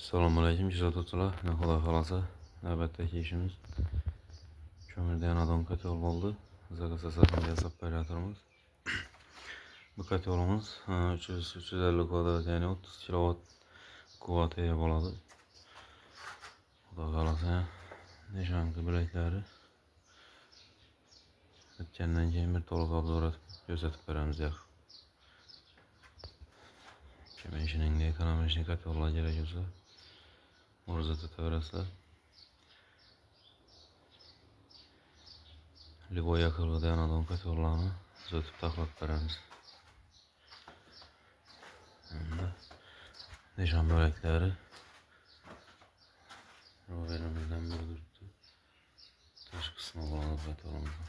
Selamünaleyküm güzel tutula. Ne kadar kalasa növbətdəki işimiz kömürdən adam katı olmalı. Zakasa satın hesap operatorumuz. Bu katyolumuz 350 kvadrat yani 30 kW kuvveteye bağladı. Bu da kalasa nişankı bilekleri ötkəndən keyin bir toluk abzor gözetip verəmizək. Kimi işinin de ekonomik katyolla gerekiyorsa orada tutarsa Liboy yakılı dayan adam katyorlarını zötüp taklat verəmiz. Nişan börekleri roverimizden bir durdu. Taş kısmı bağlı katyolumuzda.